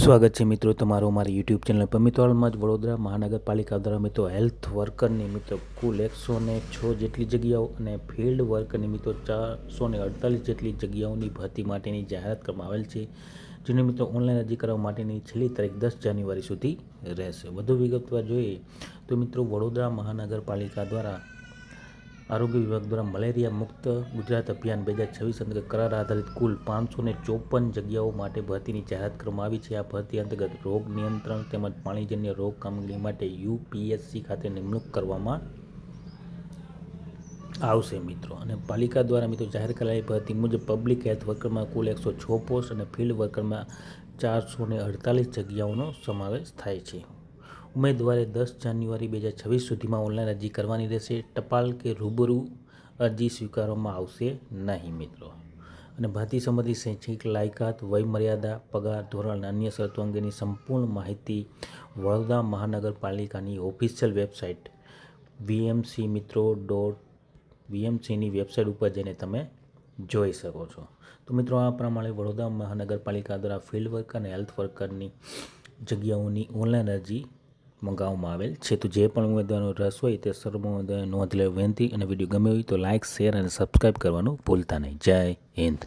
સ્વાગત છે મિત્રો તમારું અમારી યુટ્યુબ ચેનલ પર. મિત્રો હાલમાં જ વડોદરા મહાનગરપાલિકા દ્વારા મિત્રો હેલ્થ વર્કરની મિત્રો કુલ 106 જેટલી જગ્યાઓ અને ફિલ્ડ વર્કરની મિત્રો 448 જેટલી જગ્યાઓની ભરતી માટેની જાહેરાત કરવામાં આવેલ છે, જેની મિત્રો ઓનલાઈન અરજી કરવા માટેની છેલ્લી તારીખ 10 જાન્યુઆરી સુધી રહેશે. વધુ વિગતવાર જોઈએ તો મિત્રો વડોદરા મહાનગરપાલિકા દ્વારા આરોગ્ય વિભાગ દ્વારા મલેરિયા મુક્ત ગુજરાત અભિયાન 2026 અંતર્ગત કરાર આધારિત કુલ 554 જગ્યાઓ માટે ભરતીની જાહેરાત કરવામાં આવી છે. આ ભરતી અંતર્ગત રોગ નિયંત્રણ તેમજ પાણીજન્ય રોગ કામગીરી માટે યુપીએસસી ખાતે નિમણૂક કરવામાં આવશે મિત્રો. અને પાલિકા દ્વારા મિત્રો જાહેર કરાયેલી ભરતી મુજબ પબ્લિક હેલ્થ વર્કરમાં કુલ 106 પોસ્ટ અને ફિલ્ડ વર્કરમાં 448 જગ્યાઓનો સમાવેશ થાય છે. ઉમેદવારે 10 જાન્યુઆરી 2026 સુધીમાં ઓનલાઈન અરજી કરવાની રહેશે. ટપાલ કે રૂબરૂ અરજી સ્વીકારવામાં આવશે નહીં મિત્રો. અને ભરતી સંબંધી શૈક્ષણિક લાયકાત, વયમર્યાદા, પગાર ધોરણ અને અન્ય શરતો અંગેની સંપૂર્ણ માહિતી વડોદરા મહાનગરપાલિકાની ઓફિશિયલ વેબસાઇટ vmcmitro.vmcની વેબસાઇટ ઉપર જઈને તમે જોઈ શકો છો. તો મિત્રો આ પ્રમાણે વડોદરા મહાનગરપાલિકા દ્વારા ફિલ્ડ વર્કર અને હેલ્થ વર્કરની જગ્યાઓની ઓનલાઈન અરજી મંગાવવામાં આવેલ છે. તો જે પણ ઉમેદવારનો રસ હોય તે સર્વ ઉમેદવારોને નોંધ લેવા વિનંતી. અને વિડીયો ગમ્યો હોય તો લાઇક, શેર અને સબસ્ક્રાઈબ કરવાનું ભૂલતા નહીં. જય હિન્દ.